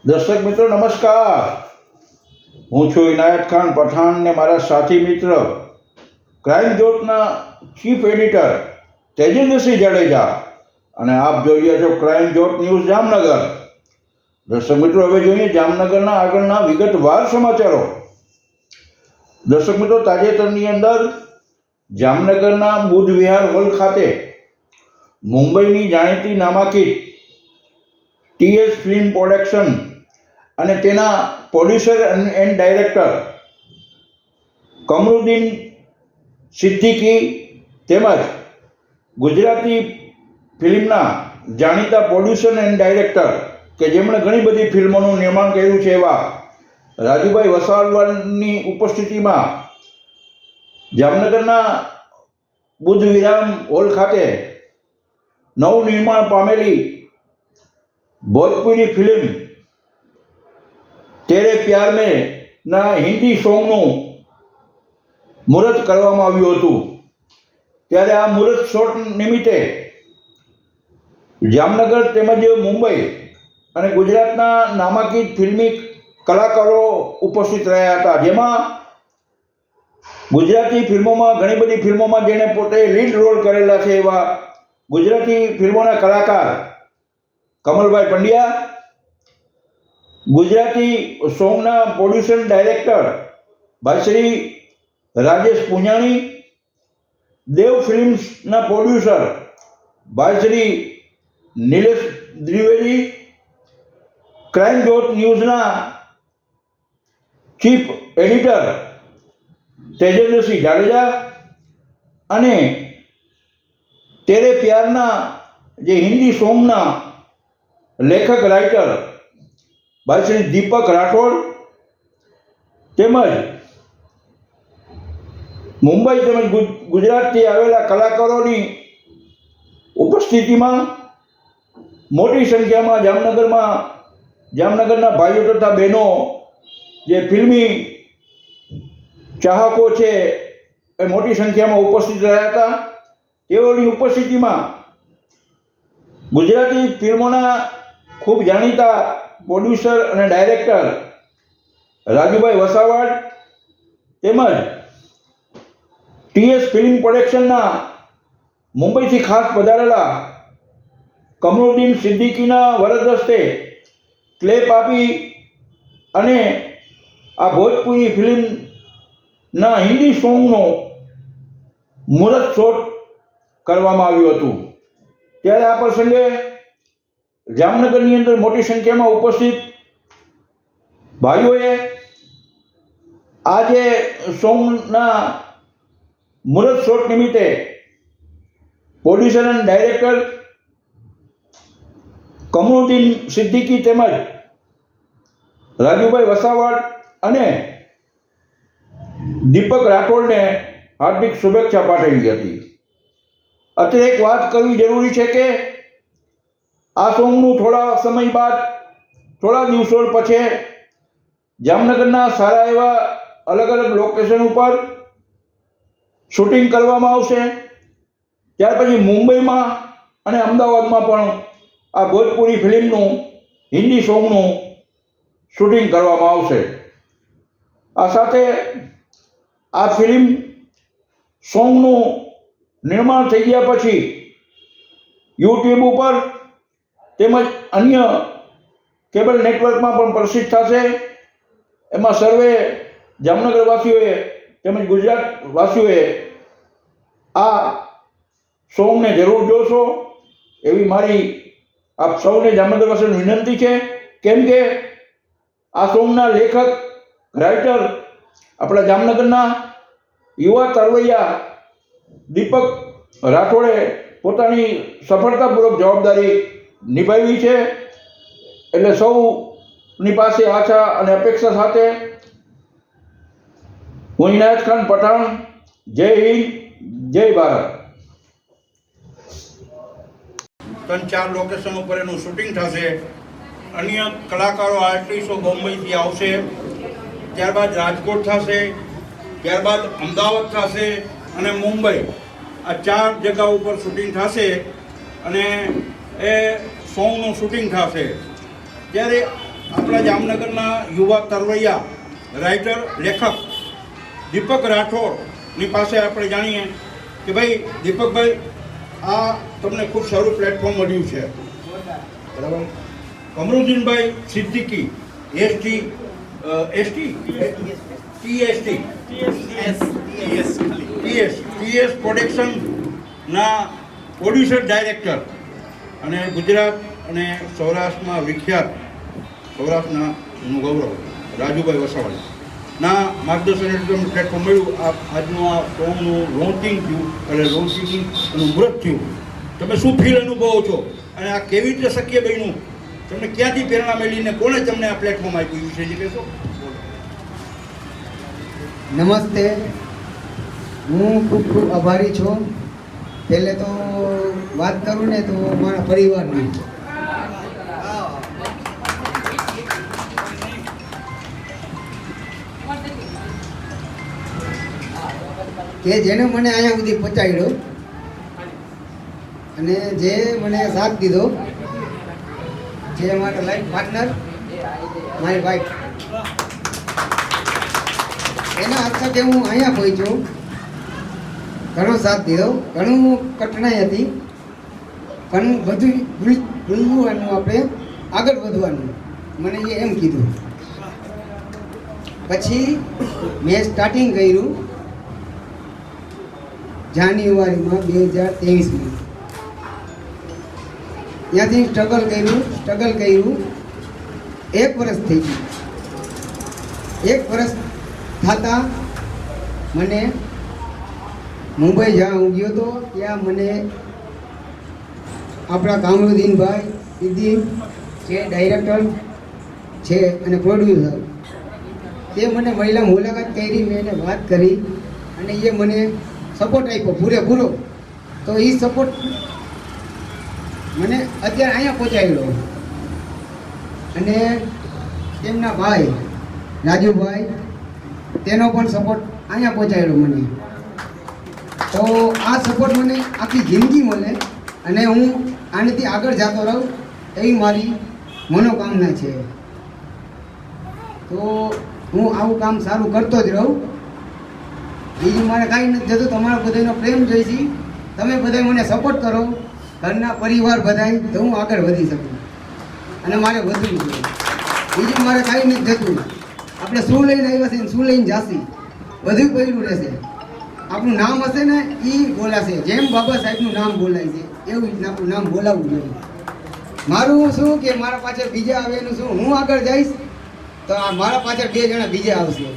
દર્શક મિત્રો નમસ્કાર, હું છું ઇનાયત ખાન પઠાણ ને મારા સાથી મિત્ર ક્રાઇમ જોટના ચીફ એડિટર તેજેન્દ્રસિંહ જાડેજા અને આપ જોઈ રહ્યા છો ક્રાઇમ જોટ ન્યૂઝ જામનગર। દર્શક મિત્રો, હવે જોઈએ જામનગરના આગળના વિગતવાર સમાચારો। દર્શક મિત્રો, તાજેતરની અંદર જામનગરના બુદ્ધ વિહાર હોલ ખાતે મુંબઈની જાણીતી નામાંકિત ટીએસ ફિલ્મ પ્રોડક્શન અને તેના producer and director Kamruddin Siddiqui તેમજ ગુજરાતી ફિલ્મના જાણીતા પ્રોડ્યુસર એન્ડ ડાયરેક્ટર કે જેમણે ઘણી બધી ફિલ્મોનું નિર્માણ કર્યું છે એવા રાજુભાઈ વસાવવાની ઉપસ્થિતિમાં જામનગરના બુદ્ધ વિહાર હોલ ખાતે નવનિર્માણ પામેલી ભોજપુરી ફિલ્મ તેરે પ્યાર મેં ના હિન્દી સોંગનું મુહૂર્ત કરવામાં આવ્યું હતું। ત્યારે આ મુહૂર્ત શોટ નિમિત્તે જામનગર તેમજ મુંબઈ અને ગુજરાતના નામાંકિત ફિલ્મી કલાકારો ઉપસ્થિત રહ્યા હતા, જેમાં ગુજરાતી ફિલ્મોમાં ઘણી બધી ફિલ્મોમાં જેણે પોતે લીડ રોલ કરેલા છે એવા ગુજરાતી ફિલ્મોના કલાકાર કમલભાઈ પંડ્યા, ગુજરાતી સોંગના પ્રોડ્યુસર ડાયરેક્ટર ભાઈ શ્રી રાજેશ પૂંજાણી, દેવ ફિલ્મ્સના પ્રોડ્યુસર ભાઈ Shri Nilesh Dwivedi, crime જોટ ન્યૂઝના chief editor તેજેન્દ્રસિંહ Jadeja અને તેરે પ્યારના જે હિન્દી સોંગના લેખક રાઇટર ભાઈ શ્રી દીપક રાઠોડ તેમજ મુંબઈ તેમજ ગુજરાતથી આવેલા કલાકારોની ઉપસ્થિતિમાં મોટી સંખ્યામાં જામનગરના ભાઈઓ તથા બહેનો જે ફિલ્મી ચાહકો છે એ મોટી સંખ્યામાં ઉપસ્થિત રહ્યા હતા। તેઓની ઉપસ્થિતિમાં ગુજરાતી ફિલ્મોના ખૂબ જાણીતા પ્રોડ્યુસર અને ડાયરેક્ટર રાજુભાઈ વસાવડ તેમજ ટીએસ ફિલ્મ પ્રોડક્શનના મુંબઈથી ખાસ પધારેલા કમરુદ્દીન સિદ્દીકીના વરદ હસ્તે ક્લેપ આપી અને આ ભોજપુરી ફિલ્મના હિન્દી સોંગનો મુહૂર્ત શોટ કરવામાં આવ્યું હતું। ત્યારે આ પ્રસંગે જામનગરની અંદર મોટી સંખ્યામાં ઉપસ્થિત ભાઈઓએ આ જે સોંગના મુહૂર્ત શોટ નિમિત્તે પ્રોડ્યુસર અને ડાયરેક્ટર કમરુદ્દીન સિદ્દીકી તેમજ રાજુભાઈ વસાવડ અને દીપક રાઠોડને હાર્દિક શુભેચ્છા પાઠવી હતી। અત્યારે એક વાત કરવી જરૂરી છે કે આ સોંગનું થોડા સમય બાદ, થોડા દિવસો પછી જામનગરના સારા એવા અલગ અલગ લોકેશન ઉપર શૂટિંગ કરવામાં આવશે। ત્યાર પછી મુંબઈમાં અને અમદાવાદમાં પણ આ ભોજપુરી ફિલ્મનું હિન્દી સોંગનું શૂટિંગ કરવામાં આવશે। આ સાથે આ ફિલ્મ સોંગનું નિર્માણ થઈ ગયા પછી યુટ્યુબ ઉપર તેમજ અન્ય કેબલ નેટવર્કમાં પણ પ્રસિદ્ધ થશે। એમાં સર્વે જામનગરવાસીઓએ તેમજ ગુજરાતવાસીઓએ આ સોંગને જરૂર જોશો એવી મારી આપ સૌને જામનગરવાસીઓને વિનંતી છે, કેમ કે આ સોંગના લેખક રાઇટર આપણા જામનગરના યુવા તરવૈયા દીપક રાઠોડે પોતાની સફળતાપૂર્વક જવાબદારી નિભાવી છે। એટલે સૌની પાસે આશા અને અપેક્ષા સાથે હું ઇનાયત ખાન પઠાણ, જય હિન્દ, જય ભારત। 3-4 લોકેશન ઉપર એનું શૂટિંગ થશે। અન્ય કલાકારો આર્ટિસ્ટો બોમ્બેથી આવશે, ત્યારબાદ રાજકોટ થશે, ત્યારબાદ અમદાવાદ થશે અને મુંબઈ, આ 4 જગ્યા ઉપર શૂટિંગ થશે અને એ સોંગનું શૂટિંગ થશે। ત્યારે આપણા જામનગરના યુવા તરવૈયા રાઇટર લેખક દીપક રાઠોડની પાસે આપણે જાણીએ કે ભાઈ દીપકભાઈ, આ તમને ખૂબ સારું પ્લેટફોર્મ મળ્યું છે, બરાબર. કમરુદ્દીનભાઈ સિદ્દીકી ટીએસ પ્રોડક્શનના પ્રોડ્યુસર ડાયરેક્ટર અને ગુજરાત અને સૌરાષ્ટ્રમાં વિખ્યાત સૌરાષ્ટ્રનું ગૌરવ રાજુભાઈ વસાવાના માર્ગદર્શન હેઠળ પ્લેટફોર્મ મળ્યું. આજનું આ સોંગનું લોન્ચિંગ થયું, એટલે લોન્ચિંગનું મુહૂર્ત થયું. તમે શું ફીલ અનુભવો છો અને આ કેવી રીતે શક્ય બન્યું? તમને ક્યાંથી પ્રેરણા મળીને કોણે તમને આ પ્લેટફોર્મ આપ્યું વિશે જે કહેશો? નમસ્તે, હું ખૂબ ખૂબ આભારી છું. પહેલે તો વાત કરું ને તો મારા પરિવારની. કે જેને મને અહીંયા સુધી પહોંચાડ્યો અને જે મને સાથ દીધો, જે મારા લાઈફ પાર્ટનર, મારી વાઈફ, એના હસ્તકે હું અહીંયા પહોંચ્યો. ઘણો સાથ દીધો, ઘણું કઠણાઈ હતી, પણ બધું ભૂલવાનું, આપણે આગળ વધવાનું, મને એમ કીધું. પછી મેં સ્ટાર્ટિંગ કર્યું જાન્યુઆરીમાં 2023માં. ત્યાંથી સ્ટ્રગલ કર્યું. 1 વર્ષ થઈ ગયું. 1 વર્ષ થતાં મને મુંબઈ જ્યાં હું ગયો હતો, ત્યાં મને આપણા કામરુદ્દીનભાઈ સિદ્દી છે, ડાયરેક્ટર છે અને પ્રોડ્યુસર, તે મને મહિલા મુલાકાત કરી, મેં એને વાત કરી અને એ મને સપોર્ટ આપ્યો પૂરેપૂરો. તો એ સપોર્ટ મને અત્યારે અહીંયા પહોંચાડ્યો. અને તેમના ભાઈ રાજુભાઈ, તેનો પણ સપોર્ટ અહીંયા પહોંચાડ્યો મને. તો આ સપોર્ટ મને આખી જિંદગી મળે અને હું આનાથી આગળ જતો રહું એવી મારી મનોકામના છે. તો હું આવું કામ સારું કરતો જ રહું. બીજું મારે કાંઈ નથી જતું. તમારો બધાનો પ્રેમ જોઈશે. તમે બધા મને સપોર્ટ કરો, ઘરના પરિવાર બધાય, તો હું આગળ વધી શકું અને મારે વધવું જોઈએ. બીજું મારે કાંઈ નથી જતું. આપણે શું લઈને આવ્યા છે ને શું લઈને જાશી, બધું પડ્યું રહેશે. આપણું નામ હશે ને એ બોલાશે. જેમ બાબા સાહેબનું નામ બોલાય છે એવું રીતના આપણું નામ બોલાવવું જોઈએ. મારું શું કે મારા પાછળ બીજા આવે એનું શું, હું આગળ જઈશ તો મારા પાછળ 2 જણા બીજા આવશે.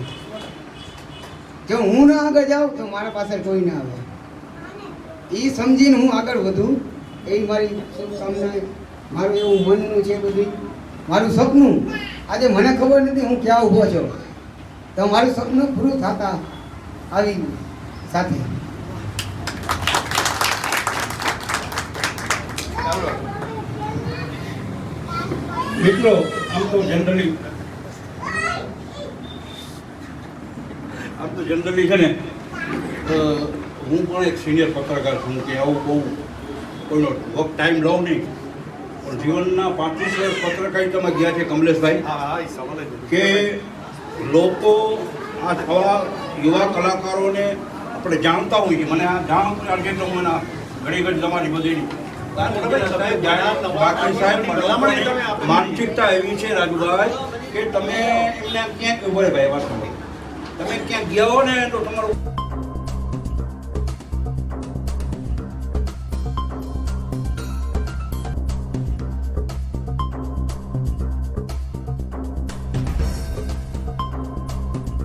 જો હું ના આગળ જાઉં તો મારા પાછળ કોઈ ના આવે. એ સમજીને હું આગળ વધું એવી મારી શુભકામના. મારું એવું મનનું છે બધું, મારું સપનું. આજે મને ખબર નથી હું ક્યાં ઊભો છું, તો મારું સપનું પૂરું થતા આવી સાથે. મિત્રો, આમ તો જનરલી છે ને, હું પણ એક સિનિયર પત્રકાર છું કે આવું બહુ કોઈનો વર્ક ટાઈમ લઉં નહીં, પણ જીવનના 35 વર્ષ પત્રકારિતામાં ગયા છે કમલેશભાઈ. કે લોકો આવા યુવા કલાકારોને આપણે જાણતા હોઈએ. મને આ જાણ એટલે મને ઘણી ઘણી તમારી બધીની બાકી સાહેબ માનસિકતા એવી છે રાજુભાઈ કે તમે એમને ક્યાંક ઉભો ભાઈ વાસ્તવમાં તમે ક્યાંક ગયા હો ને તો તમારું